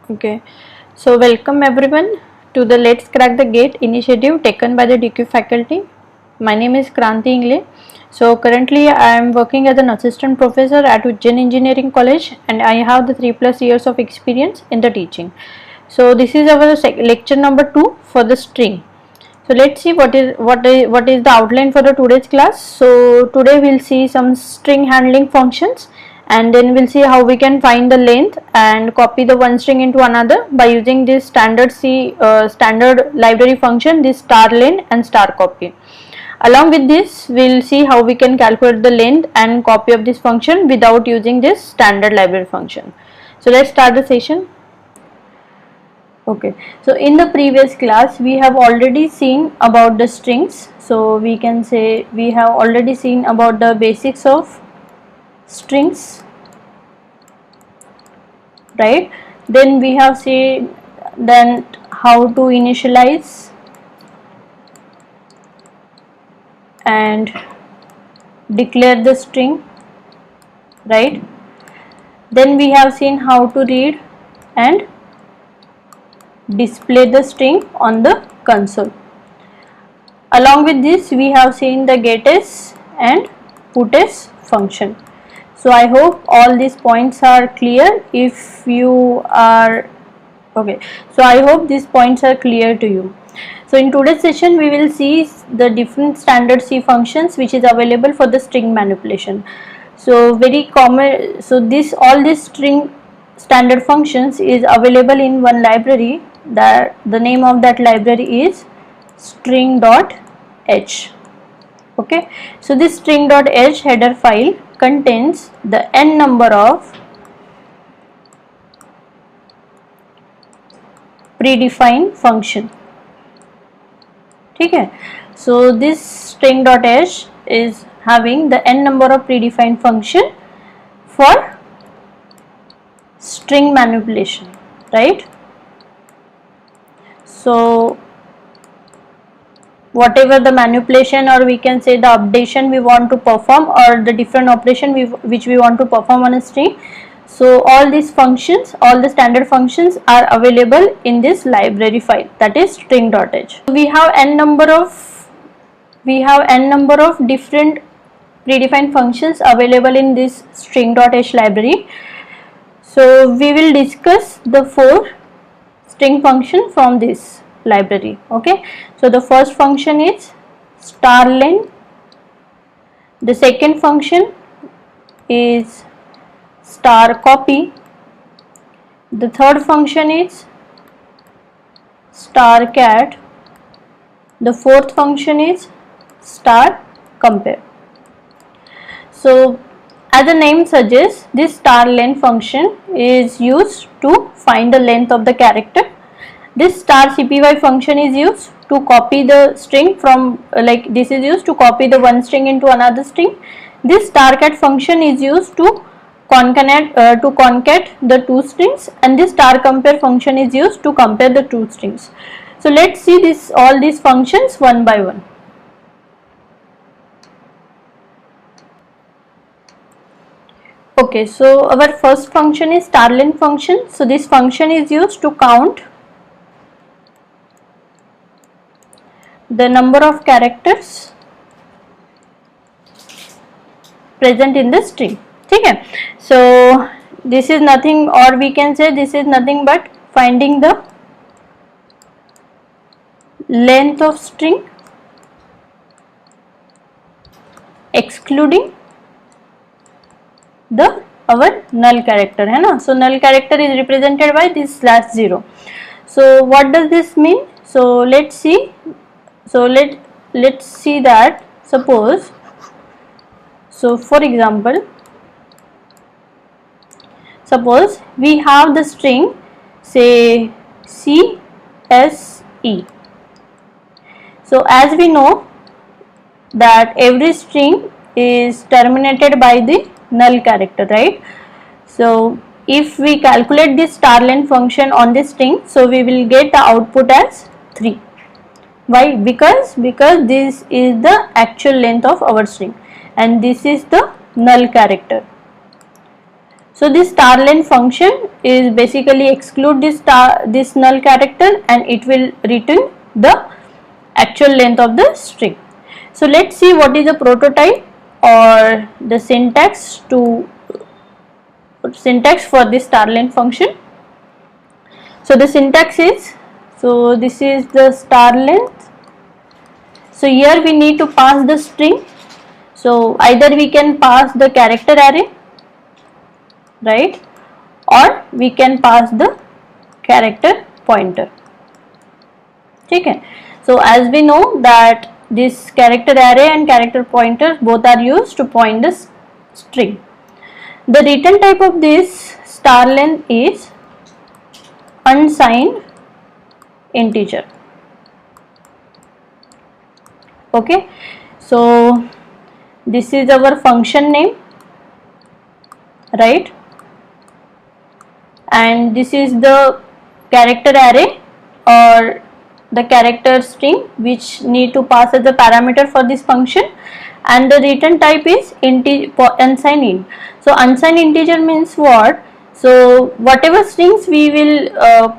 Okay, so welcome everyone to the Let's Crack the Gate initiative taken by the DQ faculty. My name is Kranti Ingle. So currently I am working as an assistant professor at Ujjain Engineering College and I have the 3+ years of experience in the teaching. So this is our lecture number 2 for the string. So let's see what is the outline for the today's class. So today we'll see some string handling functions, and then we'll see how we can find the length and copy the one string into another by using this standard standard library function, this star len and star copy. Along with this, we'll see how we can calculate the length and copy of this function without using this standard library function. So let's start the session. Okay, so in the previous class we have already seen about the strings. So we can say we have already seen about the basics of strings, right? Then we have seen then how to initialize and declare the string, right? Then we have seen how to read and display the string on the console. Along with this, we have seen the getS and putS function. So I hope all these points are clear. If you are okay, so I hope these points are clear to you. So in today's session we will see the different standard C functions which is available for the string manipulation. So very common, so all these string standard functions is available in one library. That the name of that library is string.h. Okay, so this string.h header file contains the n number of predefined function. Okay, so this string.h is having the n number of predefined function for string manipulation, right? So whatever the manipulation, or we can say the updation we want to perform, or the different operation which we want to perform on a string, so all these functions, all the standard functions are available in this library file, that is string.h. We have n number of different predefined functions available in this string.h library. So we will discuss the 4 string function from this library. Okay, so the first function is star len, the second function is star copy, the third function is star cat, the fourth function is star compare. So as the name suggests, this star len function is used to find the length of the character. This star cpy function is used to copy the string from this is used to copy the one string into another string. This star cat function is used to concat the two strings, and this star compare function is used to compare the two strings. So let's see all these functions one by one. Okay, so our first function is star len function. So this function is used to count the number of characters present in the string. Okay, so this is nothing, or we can say this is nothing but finding the length of string excluding the our null character, है ना. So null character is represented by this /0. So what does this mean? So let's see. So let's see that, suppose, so for example, suppose we have the string say CSE. So as we know that every string is terminated by the null character, right? So if we calculate this star len function on this string, so we will get the output as 3. Why? Because this is the actual length of our string and this is the null character. So this star length function is basically exclude this null character, and it will return the actual length of the string. So let's see what is the prototype or the syntax for this star length function. So the syntax is, so this is the star length. So here we need to pass the string. So either we can pass the character array, right, or we can pass the character pointer. Okay. So as we know that this character array and character pointer both are used to point the string. The return type of this star length is unsigned integer. Okay. So this is our function name, right, and this is the character array or the character string which need to pass as a parameter for this function, and the return type is unsigned int. So unsigned integer means what? So whatever strings we will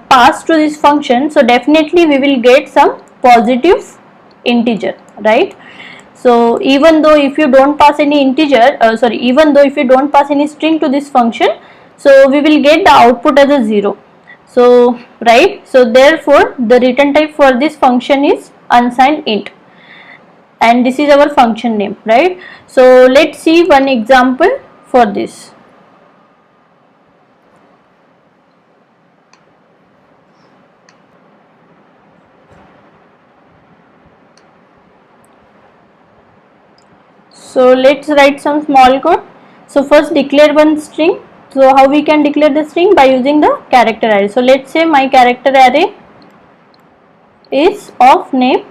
pass to this function, so definitely we will get some positive integer, right? So even though if you don't pass any integer, even though if you don't pass any string to this function, so we will get the output as a 0. So right, so therefore the return type for this function is unsigned int, and this is our function name, right? So let's see one example for this. So let's write some small code. So first declare one string. So how we can declare the string? By using the character array. So let's say my character array is of name.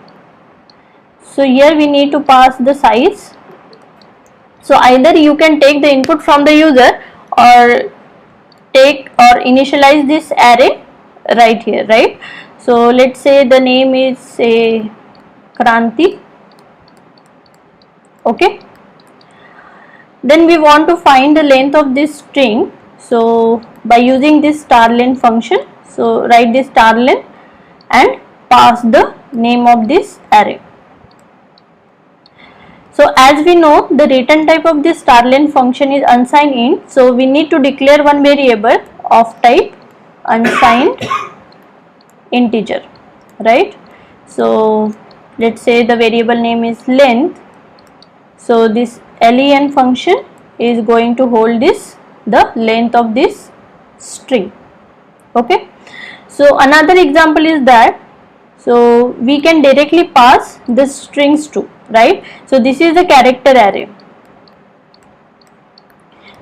So here we need to pass the size. So either you can take the input from the user or take or initialize this array right here, right? So let's say the name is say Kranti. Okay. Then we want to find the length of this string. So by using this star length function, so write this star length and pass the name of this array. So as we know, the return type of this star length function is unsigned int. So we need to declare one variable of type unsigned integer, right? So let's say the variable name is length. So this len function is going to hold the length of this string. Okay. So another example is that, so we can directly pass the strings to, right? So this is the character array.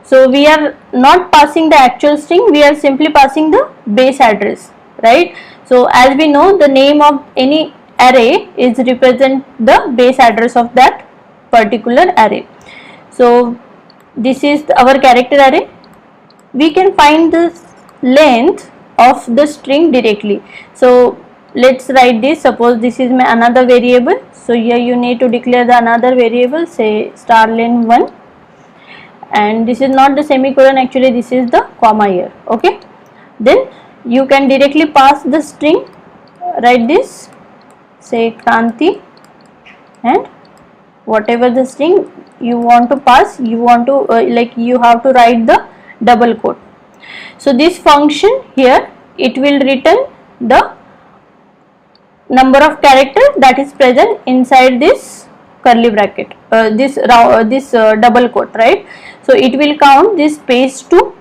So we are not passing the actual string, we are simply passing the base address, right? So as we know, the name of any array is represent the base address of that particular array. So this is our character array. We can find the length of the string directly. So let's write this. Suppose this is my another variable. So here you need to declare the another variable, say star length 1, and this is not the semicolon, actually this is the comma here. Okay. Then you can directly pass the string, write this, say Kranti, and whatever the string you want to pass, you want to you have to write the double quote. So this function here, it will return the number of characters that is present inside this curly bracket, this double quote, right? So it will count this space 2,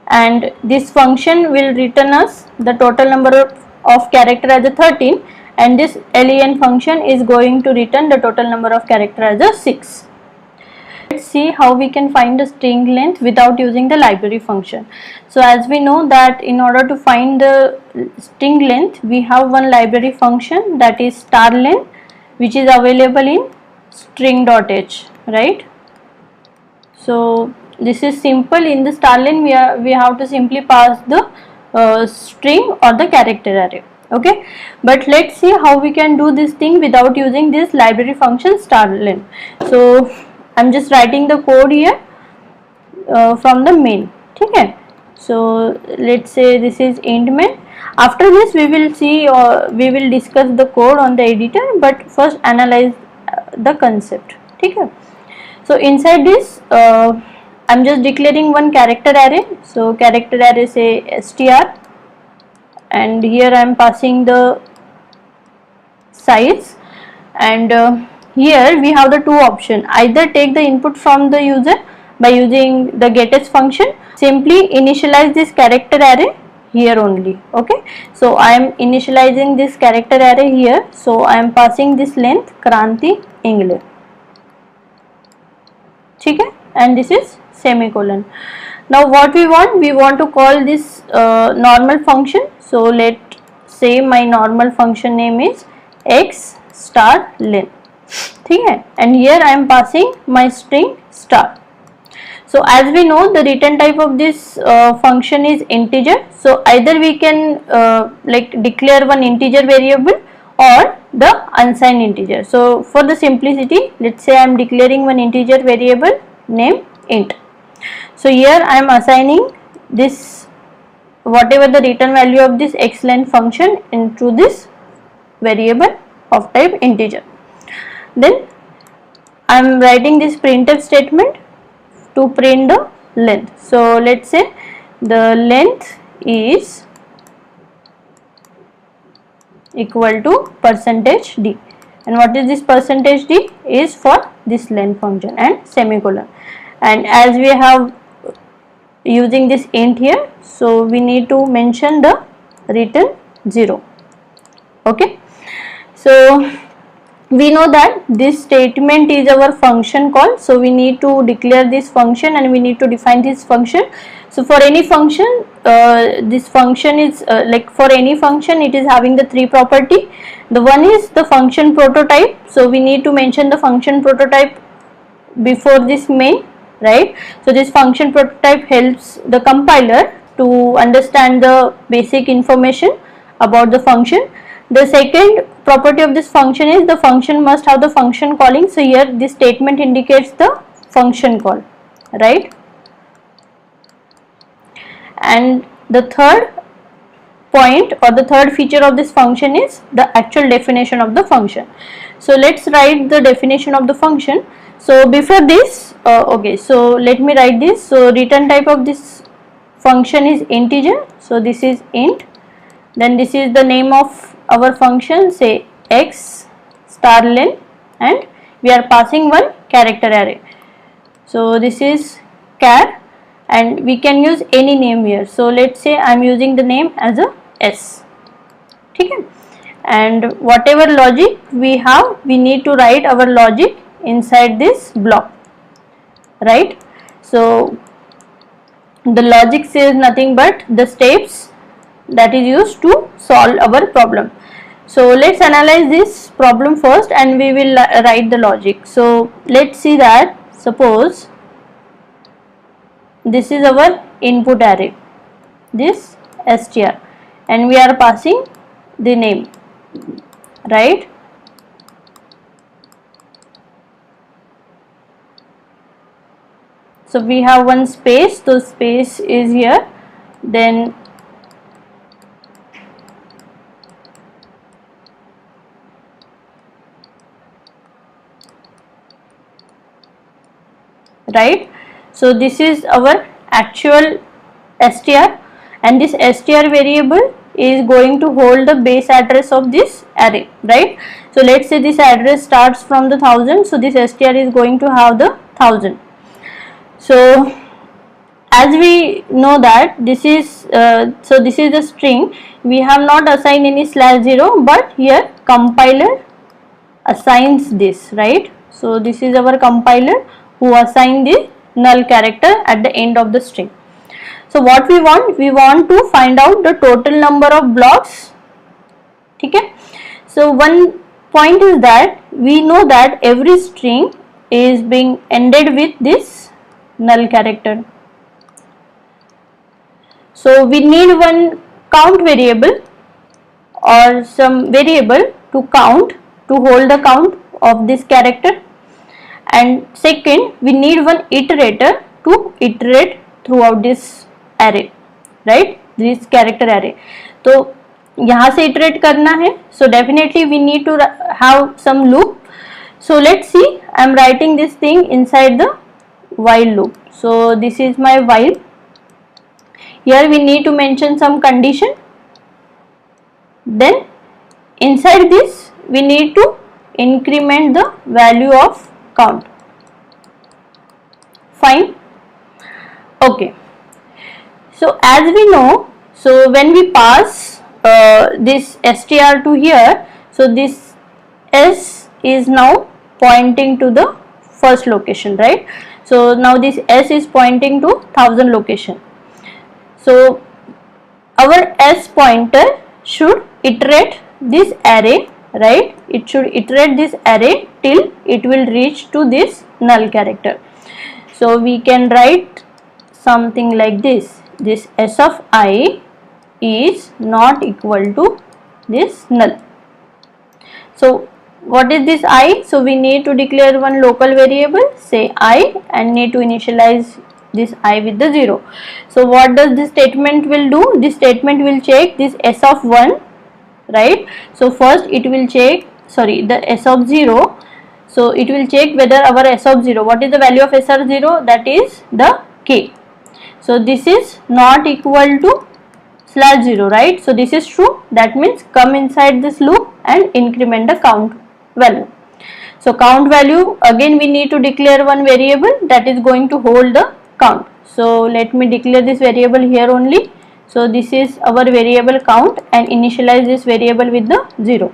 and this function will return us the total number of character as a 13, and this len function is going to return the total number of character as a 6. Let's see how we can find the string length without using the library function. So as we know that in order to find the string length, we have one library function, that is star length, which is available in string.h, right? So this is simple. In the star length we have to simply pass the string or the character array. Okay, but let's see how we can do this thing without using this library function star length. So I'm just writing the code here. from the main. ठीक है, so let's say this is int main. After this we will see we will discuss the code on the editor, but first analyze the concept. ठीक है, so inside this I'm just declaring one character array. So character array say str, and here I am passing the size, and here we have the two options. Either take the input from the user by using the getS function, simply initialize this character array here only. Okay, so I am initializing this character array here, so I am passing this length Kranti English. ठीक है, and this is semicolon. Now what we want to call this normal function. So let's say my normal function name is x star len. ठीक है, and here I am passing my string star. So as we know, the return type of this function is integer. So either we can like declare one integer variable or the unsigned integer. So for the simplicity, let's say I am declaring one integer variable name int. So here I am assigning this whatever the return value of this xlen function into this variable of type integer. Then I am writing this printf statement to print the length. So let's say the length is equal to %d, and what is this %d is for this length function, and semicolon. And as we have using this int here, so we need to mention the return 0. Okay, so we know that this statement is our function call, so we need to declare this function and we need to define this function. So for any function, this function is like for any function it is having the three property. The one is the function prototype, so we need to mention the function prototype before this main, right? So this function prototype helps the compiler to understand the basic information about the function. The second property of this function is the function must have the function calling. So here this statement indicates the function call, right? And the third point or the third feature of this function is the actual definition of the function. So let's write the definition of the function. So before this, okay, so let me write this. So return type of this function is integer, so this is int. Then this is the name of our function, say x star len, and we are passing one character array. So this is char, and we can use any name here. So let's say I am using the name as a s. Okay, and whatever logic we have, we need to write our logic inside this block, right? So the logic says nothing but the steps that is used to solve our problem. So let's analyze this problem first and we will write the logic. So let's see that suppose this is our input array, this str, and we are passing the name, right? So we have one space, so space is here, then right. So this is our actual str, and this str variable is going to hold the base address of this array, right? So let's say this address starts from the 1000, so this str is going to have the 1000. So as we know that this is so this is the string, we have not assigned any /0, but here compiler assigns this, right? So this is our compiler who assigned the null character at the end of the string. So what we want to find out the total number of blocks. Okay, so one point is that we know that every string is being ended with this null character. So we need one count variable or some variable to count, to hold the count of this character, and second we need one iterator to iterate throughout this array, right, this character array. तो यहाँ से iterate करना है, so definitely we need to have some loop. So let's see, I am writing this thing inside the while loop. So this is my while. Here we need to mention some condition. Then inside this we need to increment the value of count. Fine. Okay. So as we know, so when we pass this str to here, so this s is now pointing to the first location, right? So now this s is pointing to 1000 location. So our s pointer should iterate this array, right? It should iterate this array till it will reach to this null character. So we can write something like this. This s of I is not equal to this null. So what is this I? So we need to declare one local variable, say I, and need to initialize this I with the 0. So what does this statement will do? This statement will check this s of 1, right? So first it will check, sorry, the s of 0. So it will check whether our s of 0, what is the value of s of 0? That is the k. So this is not equal to /0, right? So this is true. That means come inside this loop and increment the count value. So count value, again we need to declare one variable that is going to hold the count. So let me declare this variable here only. So this is our variable count and initialize this variable with the 0,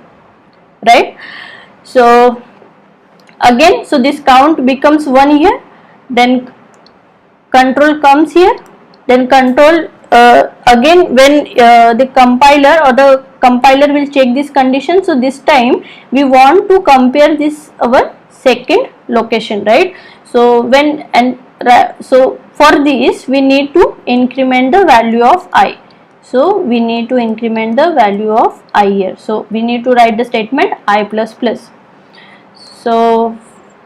right? So again, so this count becomes 1 here, then control comes here, then control again when the compiler or the compiler will check this condition. So this time we want to compare this our second location, right? So when and so for this we need to increment the value of I. So we need to increment the value of I here. So we need to write the statement I plus plus. So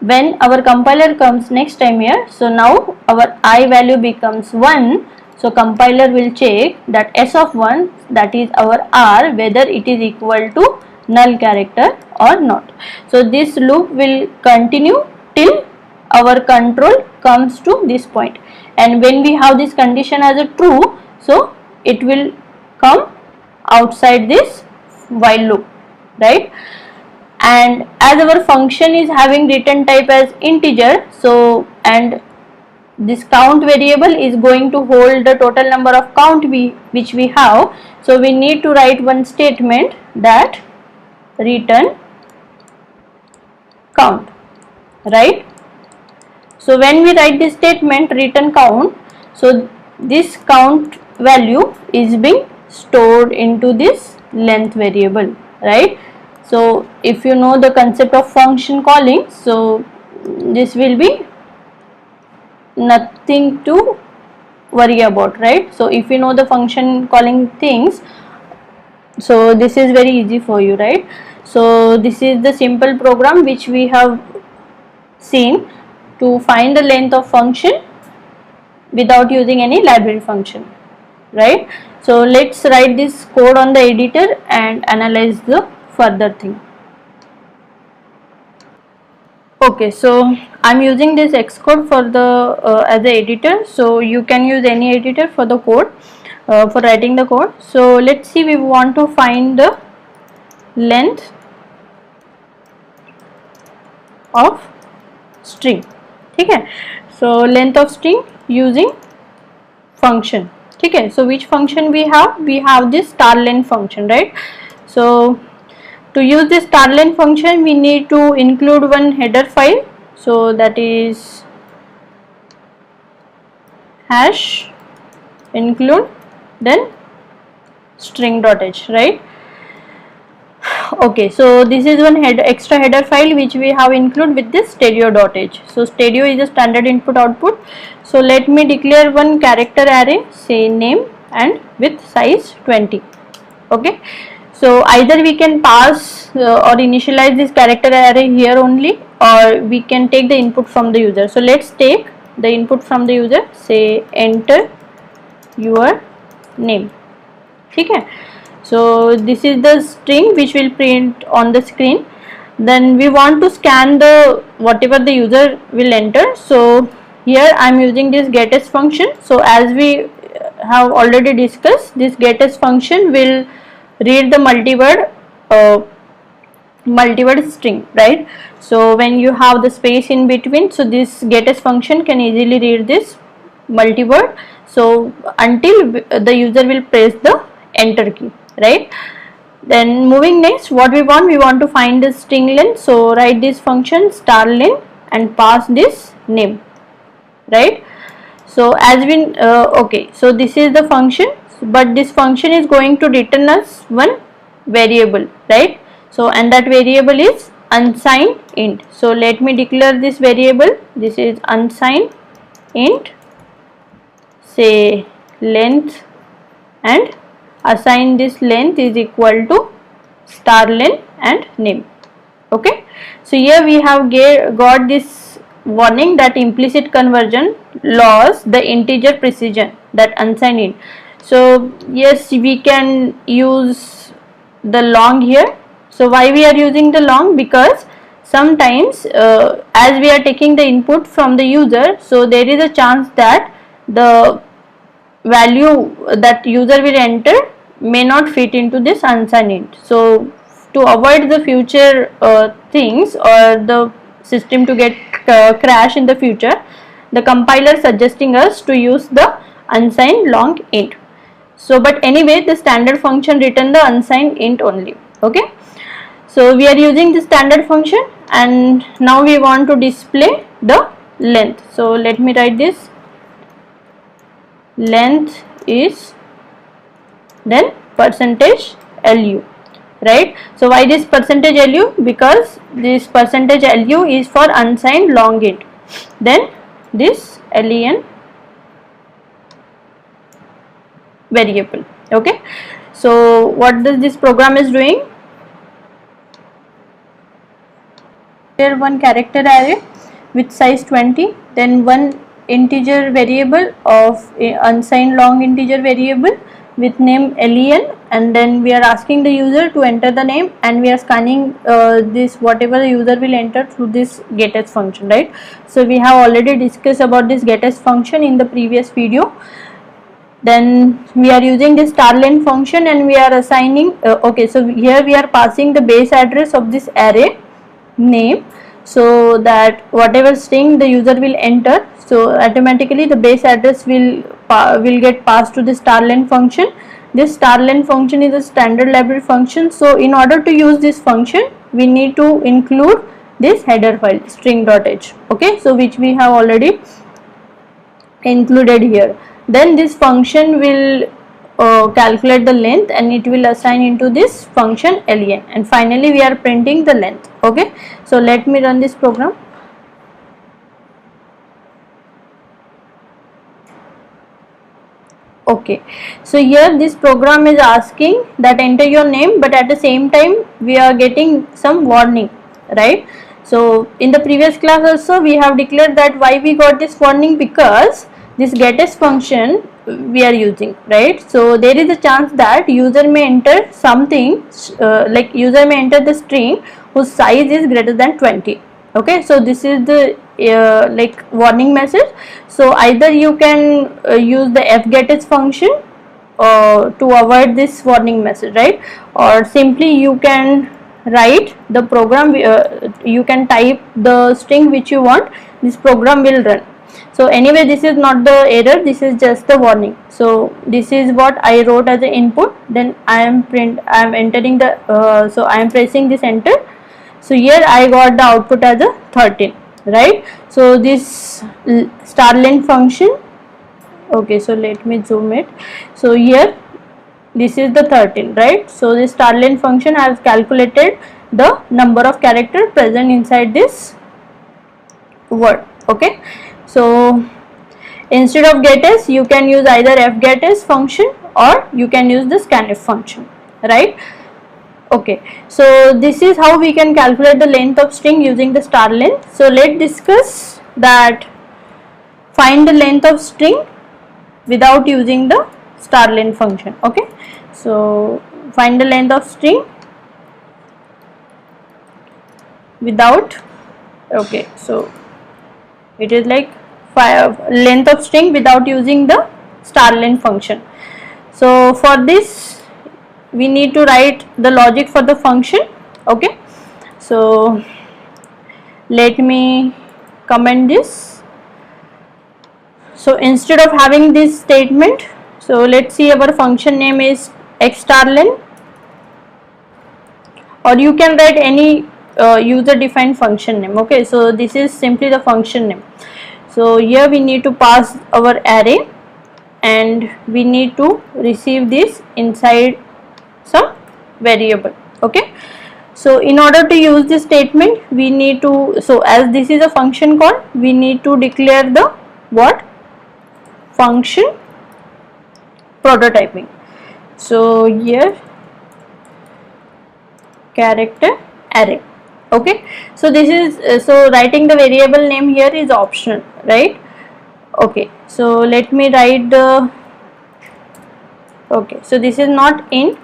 when our compiler comes next time here, so now our I value becomes 1. So compiler will check that s of 1, that is our R, whether it is equal to null character or not. So this loop will continue till our control comes to this point, and when we have this condition as a true, so it will come outside this while loop, right? And as our function is having return type as integer, so and this count variable is going to hold the total number of count which we have, so we need to write one statement that return count, right? So when we write this statement return count, so this count value is being stored into this length variable, right? So if you know the concept of function calling, so this will be nothing to worry about, right? So if you know the function calling things, so this is very easy for you, right? So this is the simple program which we have seen to find the length of function without using any library function, right? So let's write this code on the editor and analyze the further thing. Okay, so I'm using this Xcode for the as the editor, so you can use any editor for the code, for writing the code. So let's see, we want to find the length of string, okay? So length of string using function, okay? So which function we have? We have this starLength function, right? So to use this starLength function, we need to include one header file, so that is hash include then string.h, right? Okay, so this is one extra header file which we have included with this stereo.h. So stereo is a standard input output. So let me declare one character array, say name, and with size 20, okay? So either we can pass or initialize this character array here only, or we can take the input from the user. So let's take the input from the user, say enter your name. Okay, so this is the string which will print on the screen. Then we want to scan the whatever the user will enter. So here I am using this getAs function. So as we have already discussed, this getAs function will read the multi-word string, right? So when you have the space in between, so this getAs function can easily read this multi-word. So until the user will press the enter key, right? Then moving next, what we want to find the string length. So write this function star len and pass this name, right? So as we okay, so this is the function, but this function is going to return us one variable, right? So and that variable is unsigned int. So let me declare this variable. This is unsigned int, say length, and assign this length is equal to star len and name. Okay, so here we have got this warning that implicit conversion lost the integer precision, that unsigned int. So yes, we can use the long here. So why we are using the long? Because sometimes as we are taking the input from the user, so there is a chance that the value that user will enter may not fit into this unsigned int. So to avoid the future things or the system to get crash in the future, the compiler suggesting us to use the unsigned long int. So but anyway, the standard function return the unsigned int only. Okay, so we are using the standard function, and now we want to display the length. So let me write this. Length is then percentage LU, right? So why this percentage LU? Because this percentage LU is for unsigned long int. Then this len variable. Okay, so what does this program is doing? Here one character array with size 20, then one integer variable of unsigned long integer variable with name len, and then we are asking the user to enter the name, and we are scanning this whatever the user will enter through this getAs function, right? So we have already discussed about this getAs function in the previous video. Then we are using this star len function, and we are assigning okay, so here we are passing the base address of this array name, so that whatever string the user will enter, so automatically the base address will get passed to the star len function. This star len function is a standard library function. So in order to use this function, we need to include this header file string.h. okay, so which we have already included here. Then this function will calculate the length, and it will assign into this function len, and finally we are printing the length. Okay, so let me run this program. Okay, so here this program is asking that enter your name, but at the same time we are getting some warning, right? So in the previous class also we have declared that why we got this warning, because this getAs function we are using, right? So there is a chance that user may enter something like user may enter the string whose size is greater than 20. Okay, so this is the like warning message. So either you can use the fgetAs function to avoid this warning message, right? Or simply you can write the program, you can type the string which you want, this program will run. So anyway, this is not the error, this is just the warning. So this is what I wrote as an input, then I am entering the so I am pressing this enter. So here I got the output as a 13, right? So this star len function, okay, so let me zoom it. So here this is the 13, right? So this star len function has calculated the number of characters present inside this word. Okay, so instead of getAs you can use either fgetAs function or you can use the scanf function, right? Okay, so this is how we can calculate the length of string using the star len. So let's discuss that find the length of string without using the star length function. Okay, so find the length of string without, okay, so it is like length of string without using the star length function. So for this we need to write the logic for the function. Okay, so let me comment this. So instead of having this statement, so let's see, our function name is x star len, or you can write any user defined function name. Okay, so this is simply the function name. So here we need to pass our array and we need to receive this inside some variable. Okay, so in order to use this statement we need to, so as this is a function call, we need to declare the what? Function prototyping. So here character array. Okay, so this is so writing the variable name here is optional, right? Okay, so let me write the, okay, so this is not int,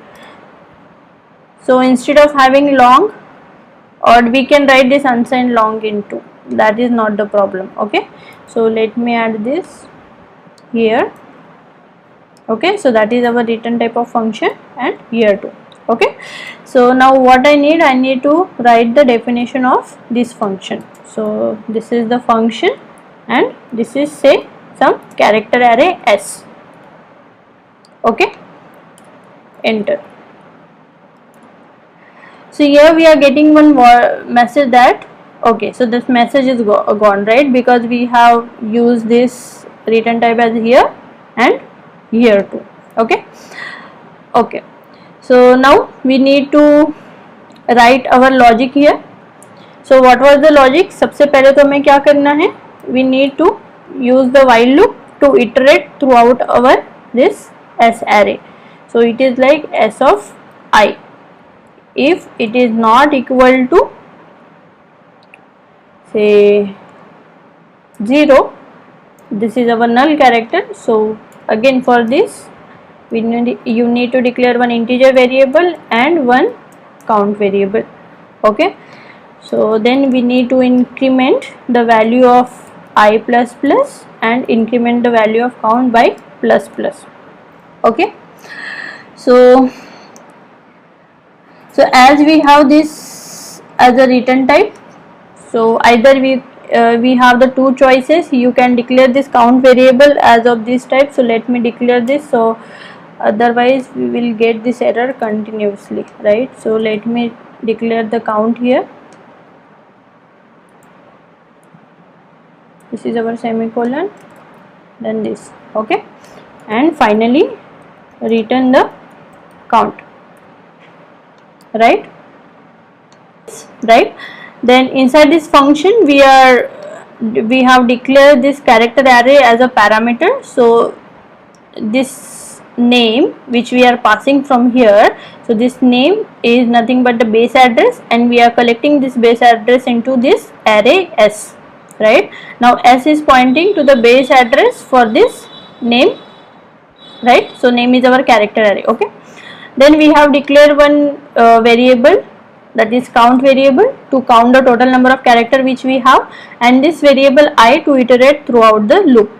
so instead of having long, or we can write this unsigned long into, that is not the problem. Okay, so let me add this here. Okay, so that is our return type of function, and here too. Okay, so now what I need to write the definition of this function. So this is the function and this is, say, some character array s. Okay, enter. So here we are getting one more message that, okay, so this message is gone, right, because we have used this return type as here and here too. Okay, okay, so now we need to write our logic here. So what was the logic? सबसे पहले तो हमें क्या करना है? We need to use the while loop to iterate throughout our this s array. So it is like s of I. If it is not equal to, say, 0, this is our null character. So again for this you need to declare one integer variable and one count variable. Okay, so then we need to increment the value of I plus plus and increment the value of count by plus plus. Okay, so as we have this as a return type, so either we have the two choices. You can declare this count variable as of this type. So let me declare this, so otherwise we will get this error continuously, right? So let me declare the count here. This is our semicolon, then this. Okay, and finally return the count, right? Then inside this function we have declared this character array as a parameter. So this name which we are passing from here, so this name is nothing but the base address, and we are collecting this base address into this array s, right? Now s is pointing to the base address for this name, right? So name is our character array. Okay, then we have declared one variable, that is count variable, to count the total number of character which we have, and this variable I to iterate throughout the loop.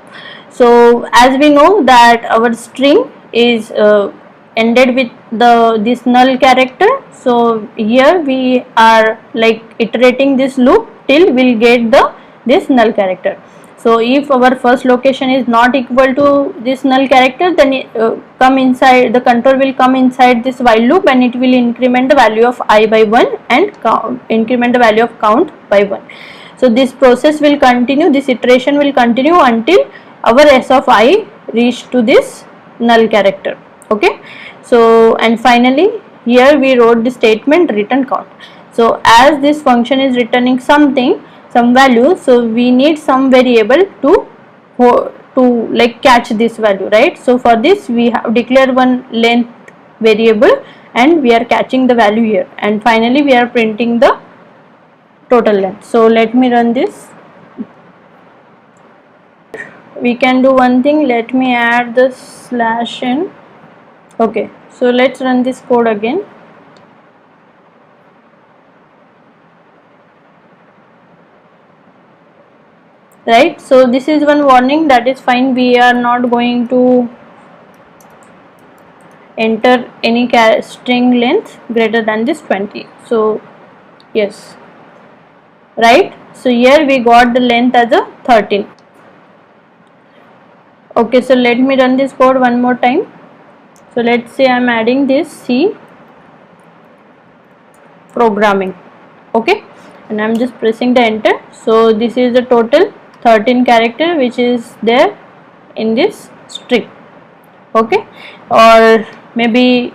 So as we know that our string is ended with this null character, so here we are like iterating this loop till we'll get this null character. So if our first location is not equal to this null character, then come inside, the control will come inside this while loop and it will increment the value of I by 1 and increment the value of count by 1. So this process will continue, this iteration will continue until our s of I reach to this null character. Okay, so and finally here we wrote the statement return count. So as this function is returning something, some value, so we need some variable to like catch this value, right? So for this we have declared one length variable and we are catching the value here, and finally we are printing the total length. So let me run this. we can do one thing. Let me add the slash in. Okay, so let's run this code again. Right, so this is one warning, that is fine. We are not going to enter any string length greater than this 20. So yes, right, so here we got the length as a 13. Okay, so let me run this code one more time. So let's say I'm adding this C programming. Okay, and I'm just pressing the enter. So this is the total 13 character which is there in this string. Okay, or maybe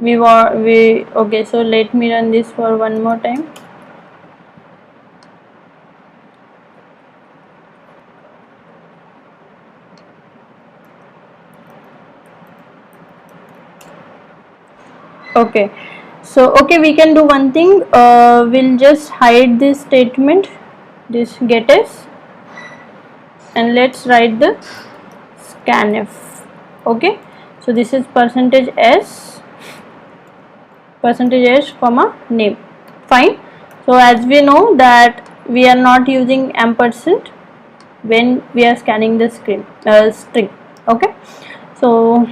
okay, so let me run this for one more time. Okay, so okay, we can do one thing. We'll just hide this statement, this getS, and let's write the scanf. Okay, so this is %s comma name. Fine. So as we know that we are not using ampersand when we are scanning the string. Okay, so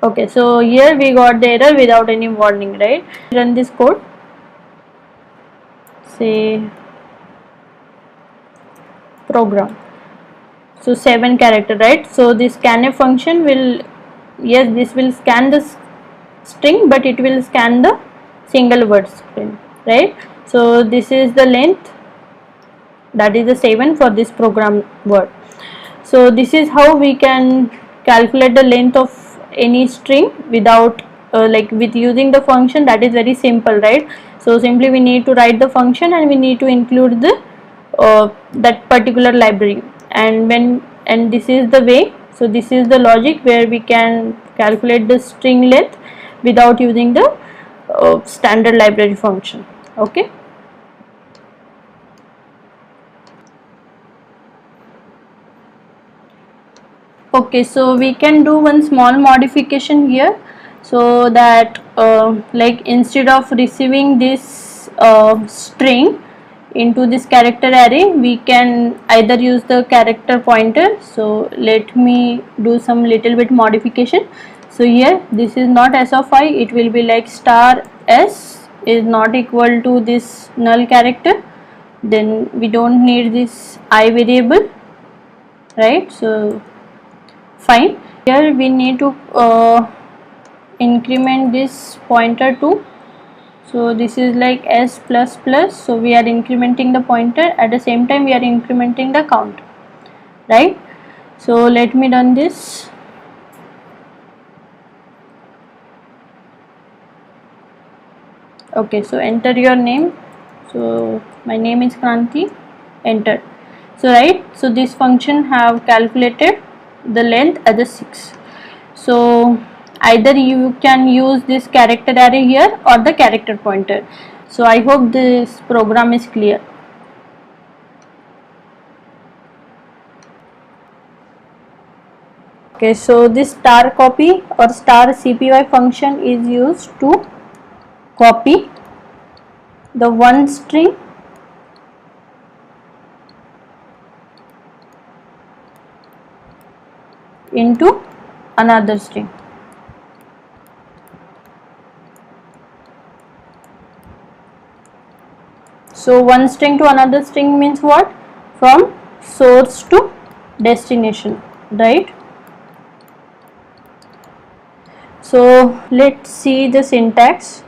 okay, so here we got the error without any warning, right? Run this code. Say program. So 7 character, right? So this scanf function will, yes, this will scan the string, but it will scan the single word string, right? So this is the length, that is the 7 for this program word. So this is how we can calculate the length of any string without like with using the function. That is very simple, right? So simply we need to write the function and we need to include the that particular library, and this is the way. So this is the logic where we can calculate the string length without using the standard library function. Okay. Okay, so we can do one small modification here, so that like instead of receiving this string into this character array, we can either use the character pointer. So let me do some little bit modification. So here this is not s of I, it will be like star s is not equal to this null character, then we don't need this I variable, right? So fine, here we need to increment this pointer to, so this is like s plus plus, so we are incrementing the pointer, at the same time we are incrementing the count, right? So let me run this. Okay, so enter your name. So my name is Kranti, enter. So right, so this function have calculated the length as a 6. So either you can use this character array here or the character pointer. So I hope this program is clear. Okay, so this star copy or star CPY function is used to copy the one string into another string. So one string to another string means what? From source to destination, right? So let's see the syntax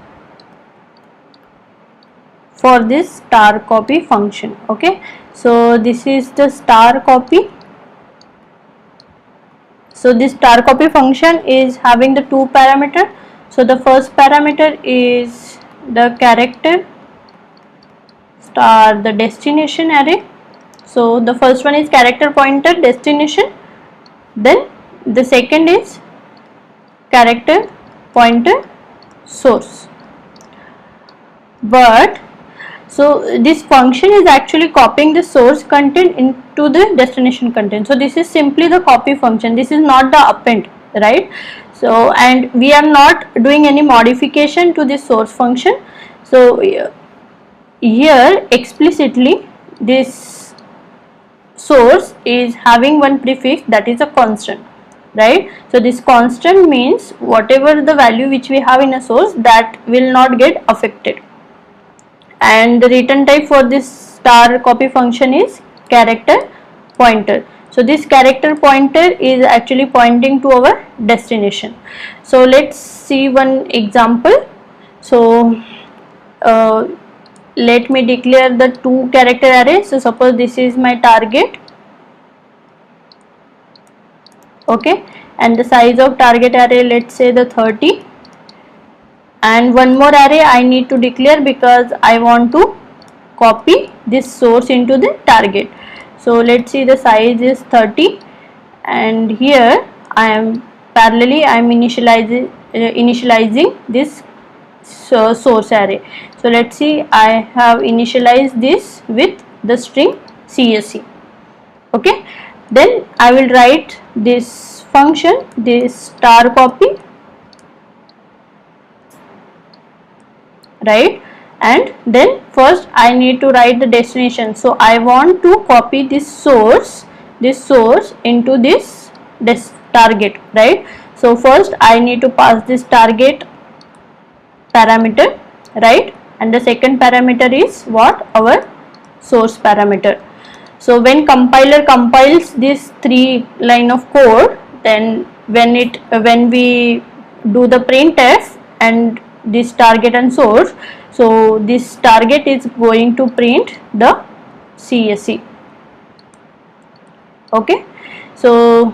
for this star copy function. Okay, so this is the star copy. So this star copy function is having the two parameters. So the first parameter is the character star the destination array. So the first one is character pointer destination, then the second is character pointer source. But So this function is actually copying the source content into the destination content. So this is simply the copy function. This is not the append, right? So, and we are not doing any modification to this source function. So here explicitly this source is having one prefix, that is a constant, right? So this constant means whatever the value which we have in a source, that will not get affected. And the return type for this star copy function is character pointer. So this character pointer is actually pointing to our destination. So let's see one example. So let me declare the 2 character array. So suppose this is my target, okay, and the size of target array, let's say the 30, and one more array I need to declare because I want to copy this source into the target. So let's see, the size is 30, and here I am parallelly I am initializing this source array. So let's see, I have initialized this with the string CSC, okay. Then I will write this function, this star copy, right, and then first I need to write the destination. So I want to copy this source into this target, right? So first I need to pass this target parameter, right, and the second parameter is what? Our source parameter. So when compiler compiles this 3 line of code, then when we do the printf and this target and source, so this target is going to print the CSC, okay. So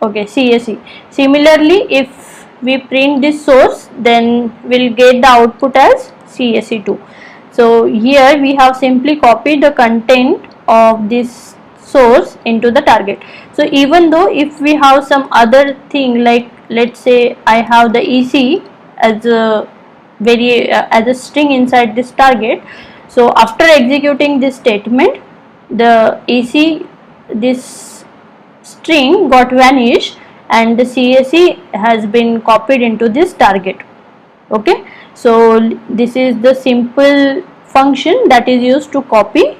okay, CSC. Similarly, if we print this source, then we'll get the output as CSC2. So here we have simply copied the content of this source into the target. So even though if we have some other thing, like let's say I have the EC as a as a string inside this target, so after executing this statement, the EC, this string got vanished and the CSC has been copied into this target, okay. So this is the simple function that is used to copy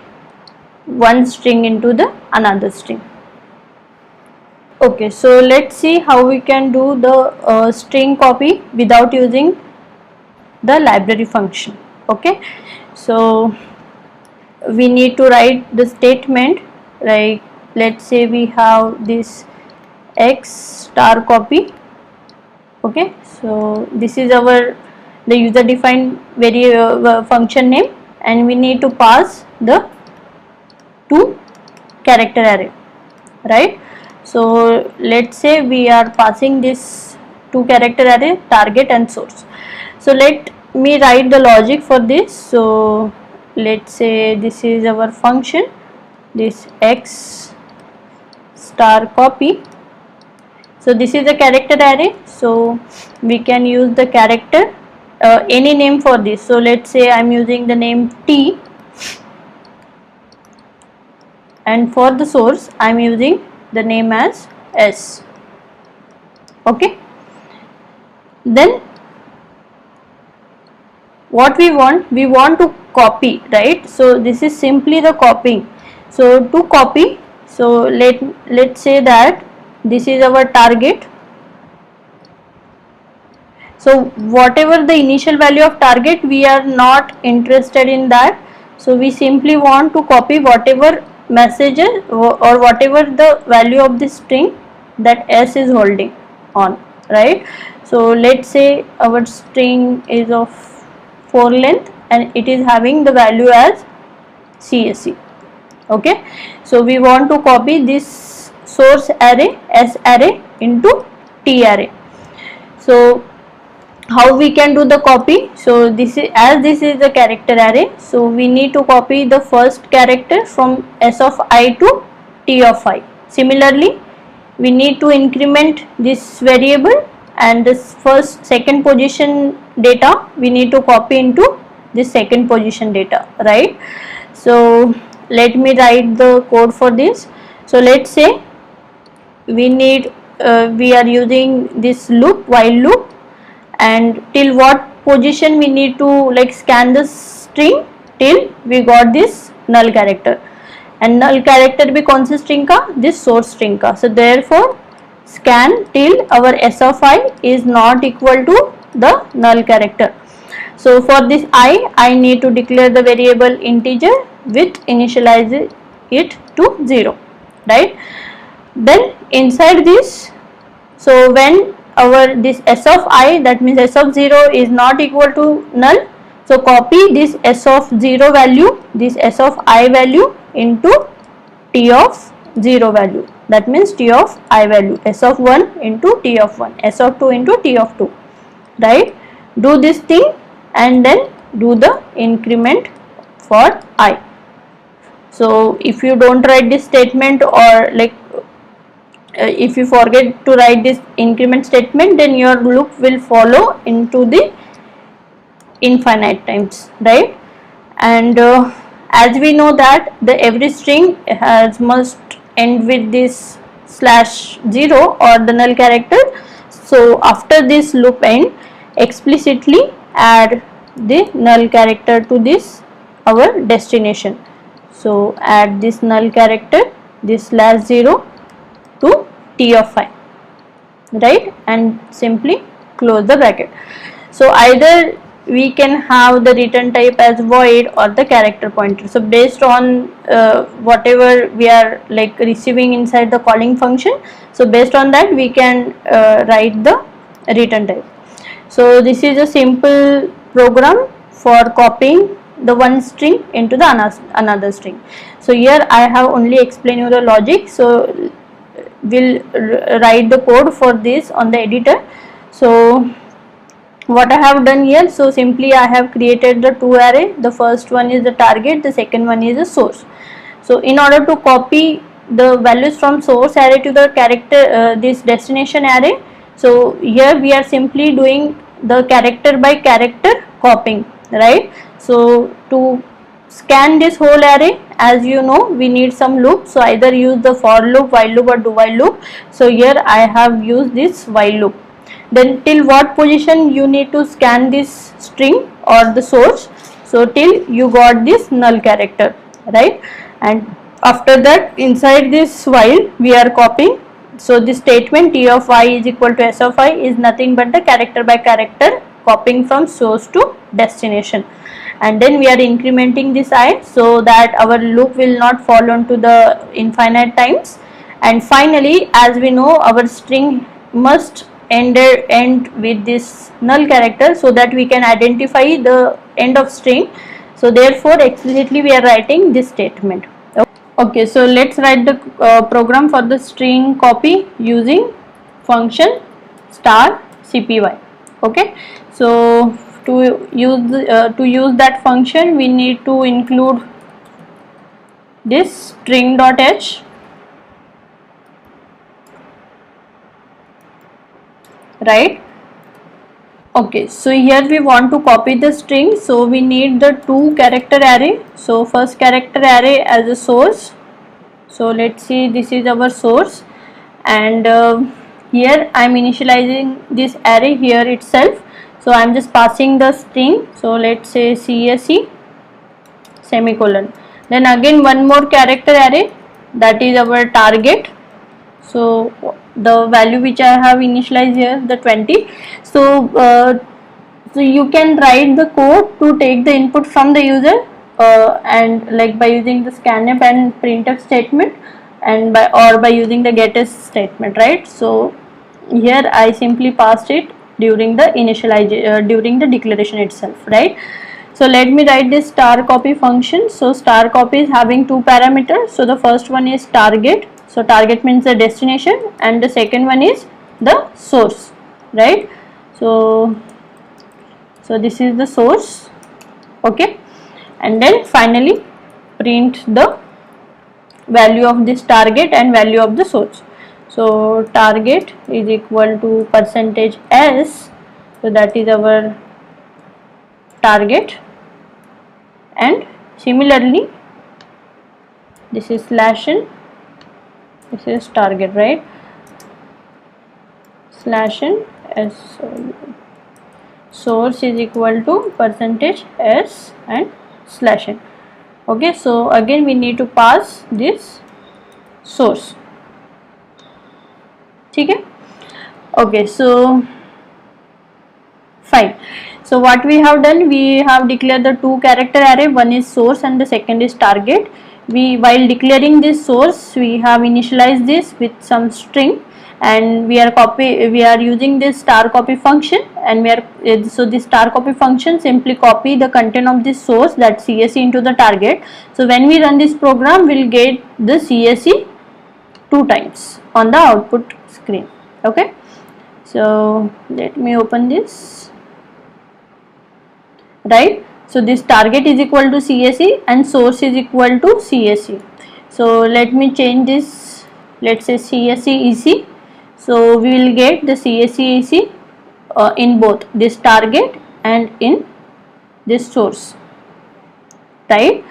one string into the another string. Okay, so let's see how we can do the string copy without using the library function, okay. So we need to write the statement, like let's say we have this x star copy, okay. So this is our the user defined function name, and we need to pass the 2 character array, right. So let's say we are passing this 2 character array, target and source. So let me write the logic for this. So let's say this is our function, this x star copy. So this is a character array, so we can use the character any name for this. So let's say I am using the name T, and for the source I am using the name as S, okay. Then what we want to copy, right? So this is simply the copying. So to copy, so let's say that this is our target. So whatever the initial value of target, we are not interested in that. So we simply want to copy whatever messages or whatever the value of this string that S is holding on, right? So let's say our string is of 4 length and it is having the value as CSC, okay. So we want to copy this source array S array into T array. So how we can do the copy? So this is, as this is the character array, so we need to copy the first character from S of I to T of I. Similarly, we need to increment this variable, and this second position data we need to copy into this second position data, right? So let me write the code for this. So let's say we are using this loop, while loop, and till what position we need to like scan the string, till we got this null character, and null character भी कौन सी string का, this source string का. So therefore scan till our s of I is not equal to the null character. So for this I need to declare the variable integer with initialize it to 0, right? Then inside this, so when our this s of I, that means s of 0 is not equal to null, so copy this s of 0 value, this s of I value into t of 0 value, that means t of I value, s of 1 into t of 1, s of 2 into t of 2, right? Do this thing and then do the increment for I. So if you don't write this statement, or like if you forget to write this increment statement, then your loop will follow into the infinite times, right? And as we know that the every string must end with this /0 or the null character. So after this loop end, explicitly add the null character to this our destination. So add this null character, this /0 to t of I, right? And simply close the bracket. So either we can have the return type as void or the character pointer. So based on whatever we are like receiving inside the calling function, so based on that we can write the return type. So this is a simple program for copying the one string into the another string. So here I have only explained you the logic, so we'll write the code for this on the editor. So what I have done here, so simply I have created the two array. The first one is the target, the second one is the source. So in order to copy the values from source array to the character this destination array, so here we are simply doing the character by character copying, right? So to scan this whole array, as you know, we need some loop. So either use the for loop, while loop, or do while loop. So here I have used this while loop. Then till what position you need to scan this string or the source, so till you got this null character, right? And after that inside this while we are copying. So this statement t of I is equal to s of I is nothing but the character by character copying from source to destination, and then we are incrementing this I so that our loop will not fall on to the infinite times. And finally, as we know, our string must end with this null character so that we can identify the end of string. So therefore explicitly we are writing this statement. Okay, so let's write the program for the string copy using function *cpy. Okay, so to use that function we need to include this string.h, right? Okay, so here we want to copy the string, so we need the 2 character array. So first character array as a source. So let's see, this is our source, and here I am initializing this array here itself. So I am just passing the string. So let's say CSE semicolon. Then again one more character array, that is our target. So the value which I have initialized here, the 20. So so you can write the code to take the input from the user and like by using the scanf and printf statement, and by using the gettr statement, right? So here I simply passed it during the initialization during the declaration itself, right? So let me write this *copy function. So *copy is having 2 parameters. So the first one is target. So target means the destination, and the second one is the source, right? So this is the source, okay, and then finally print the value of this target and value of the source. So target is equal to %s, so that is our target, and similarly this is slash n, this is target, right? Slash n as source is equal to percentage s and slash n. Okay, so again we need to pass this source. Okay, okay, so fine. So what we have done, we have declared the two character array, one is source and the second is target. We, while declaring this source, we have initialized this with some string, and we are using this star copy function, and so this star copy function simply copy the content of this source, that CSE, into the target. So when we run this program, we'll get the CSE 2 times on the output screen. Okay, so let me open this. Right, so this target is equal to CSE and source is equal to CSE. So let me change this, let's say CSE EC. So we will get the CSE EC in both this target and in this source, right?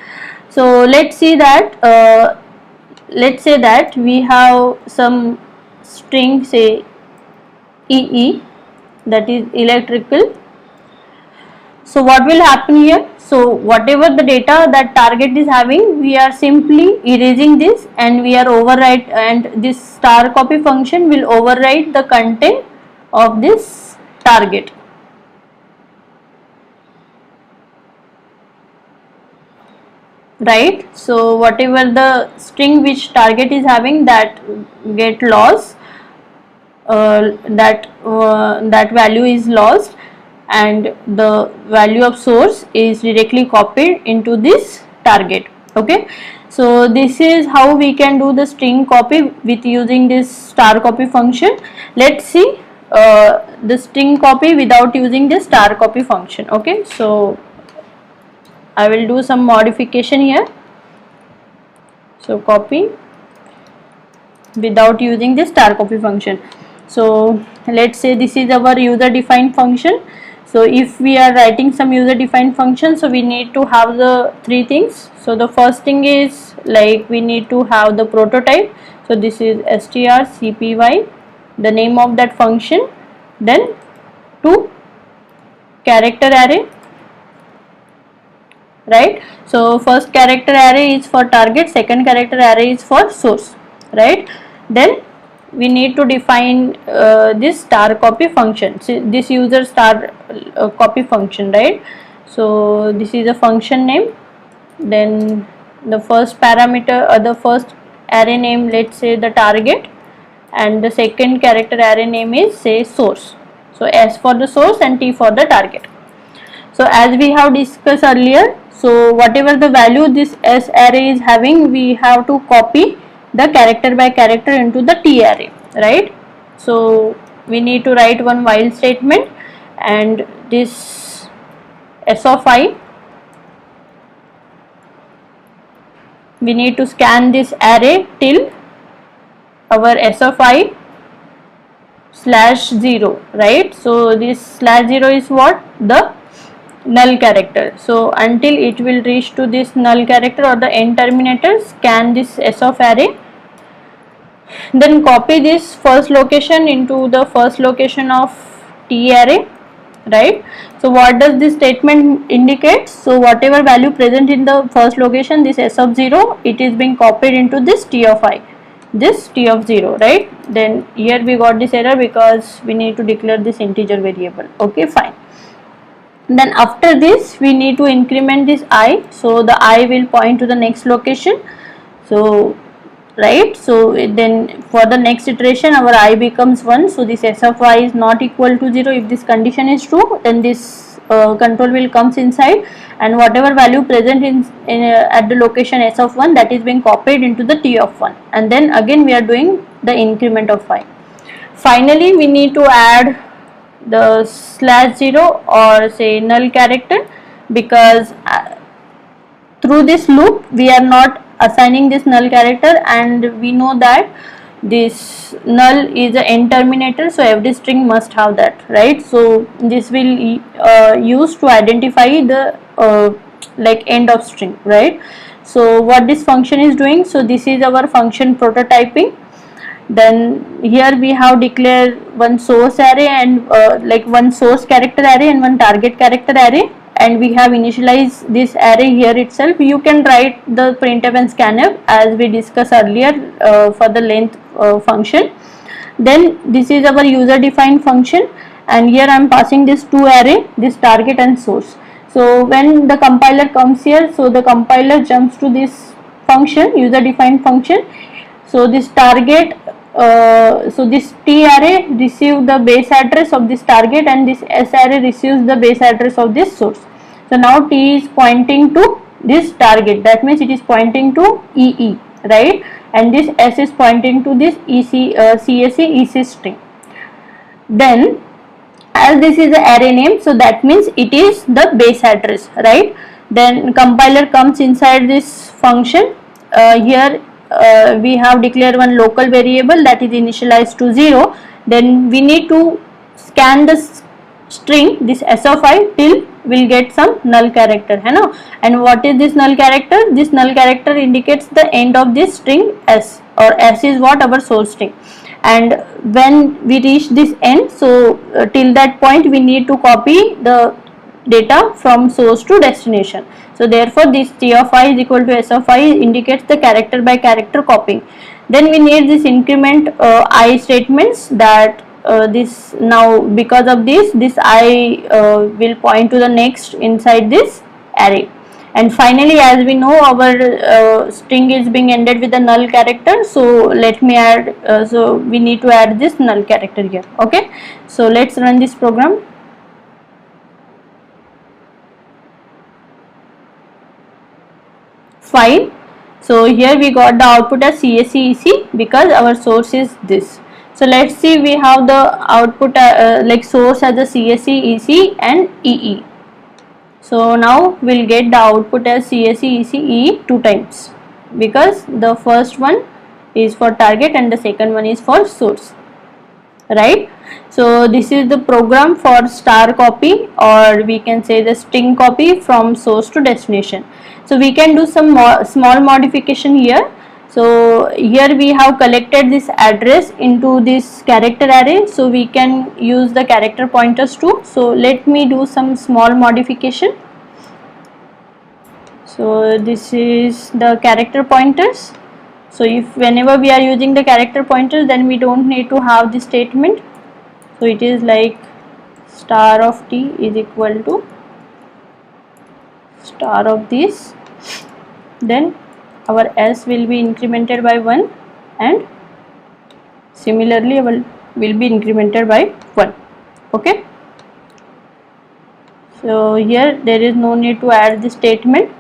So let's see that let's say that we have some string, say EE, that is electrical. So what will happen here? So whatever the data that target is having, we are simply erasing this, and we are overwrite, and this star copy function will overwrite the content of this target. Right, so whatever the string which target is having, that get lost, that value is lost, and the value of source is directly copied into this target. Okay, so this is how we can do the string copy with using this star copy function. Let's see the string copy without using this star copy function. Okay, so I will do some modification here. So copy without using this star copy function. So let's say this is our user defined function. So if we are writing some user defined function, so we need to have the three things. So the first thing is, like, we need to have the prototype. So this is strcpy, the name of that function, then two character array, right? So first character array is for target, second character array is for source, right? Then we need to define this star copy function, so this user star copy function, right? So this is a function name, then the first parameter, the first array name, let's say the target, and the second character array name is, say, source. So S for the source and T for the target. So as we have discussed earlier, so whatever the value this S array is having, we have to copy the character by character into the T array, right? So we need to write one while statement, and this S of I, we need to scan this array till our S of I /0, right? So this /0 is what? The null character. So until it will reach to this null character or the end terminator, scan this S of array, then copy this first location into the first location of T array, right? So what does this statement indicate? So whatever value present in the first location, this S of 0, it is being copied into this T of I, this T of 0, right? Then here we got this error because we need to declare this integer variable. Okay, fine. Then after this we need to increment this I, so the I will point to the next location. So right, so then for the next iteration our I becomes 1, so this S of I is not equal to 0. If this condition is true, then this control will comes inside, and whatever value present in at the location S of 1, that is being copied into the T of 1, and then again we are doing the increment of I. Finally we need to add the /0 or say null character, because through this loop we are not assigning this null character, and we know that this null is an end terminator, so every string must have that, right? So this will use to identify the like end of string, right? So what this function is doing, so this is our function prototyping. Then here we have declared one source array and like one source character array and one target character array, and we have initialized this array here itself. You can write the printf and scanf as we discussed earlier for the length function. Then this is our user defined function, and here I am passing this two array, this target and source. So when the compiler comes here, so the compiler jumps to this function, user defined function. So this target, so this T array receives the base address of this target, and this S array receives the base address of this source. So now T is pointing to this target, that means it is pointing to EE, right? And this S is pointing to this CSE EC string. Then as this is the array name, so that means it is the base address, right? Then compiler comes inside this function. Here we have declared one local variable that is initialized to 0. Then we need to scan the string, this S of I, till we'll get some null character, है ना? And what is this null character? This null character indicates the end of this string S, or S is what? Our source string. And when we reach this end, so till that point we need to copy the data from source to destination. So therefore this T of I is equal to S of I indicates the character by character copying. Then we need this increment I statements, that this now because of this I will point to the next inside this array. And finally, as we know, our string is being ended with a null character, so let me add, so we need to add this null character here. Okay, so let's run this program. Fine. So here we got the output as CSE EC because our source is this. So let's see, we have the output like source as a CSE EC and EE. So now we'll get the output as CSE EC EE two times, because the first one is for target and the second one is for source, right? So this is the program for star copy, or we can say the string copy from source to destination. So we can do some small modification here. So here we have collected this address into this character array, so we can use the character pointers too. So let me do some small modification. So this is the character pointers. So if whenever we are using the character pointers, then we don't need to have this statement. So it is like star of t is equal to star of this, then our s will be incremented by 1, and similarly will be incremented by 1. Okay, so here there is no need to add this statement,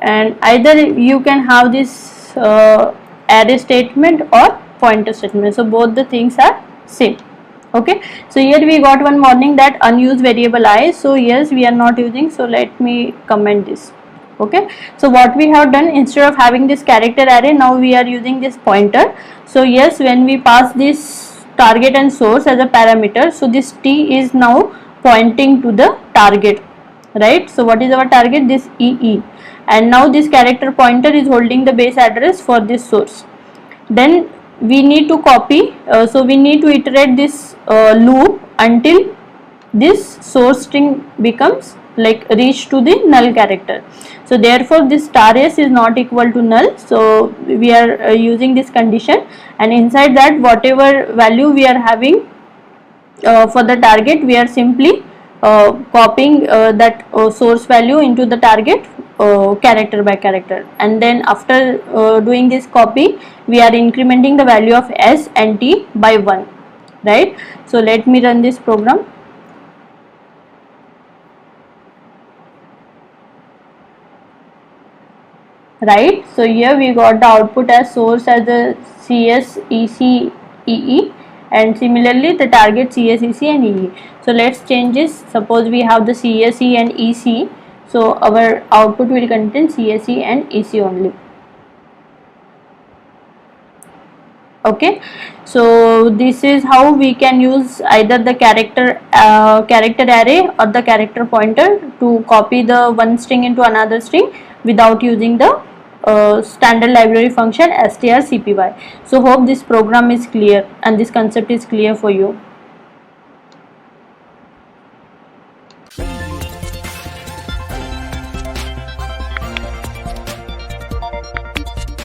and either you can have this array statement or pointer statement, so both the things are same. Okay, so here we got one warning that unused variable I, so yes, we are not using, so let me comment this. Okay, so what we have done, instead of having this character array, now we are using this pointer. So yes, when we pass this target and source as a parameter, so this t is now pointing to the target, right? So what is our target? This EE, and now this character pointer is holding the base address for this source. Then we need to copy, so we need to iterate this loop until this source string becomes like reach to the null character. So therefore this star s is not equal to null, so we are using this condition, and inside that whatever value we are having for the target, we are simply copying that source value into the target character by character, and then after doing this copy, we are incrementing the value of s and t by 1, right? So let me run this program. Right, so here we got the output as source as a CS EC EE, and similarly the target CS EC and EE. So let's change this. Suppose we have the CSE and EC, so our output will contain CSE and EC only. Okay, so this is how we can use either the character array or the character pointer to copy the one string into another string without using the standard library function strcpy. So hope this program is clear and this concept is clear for you.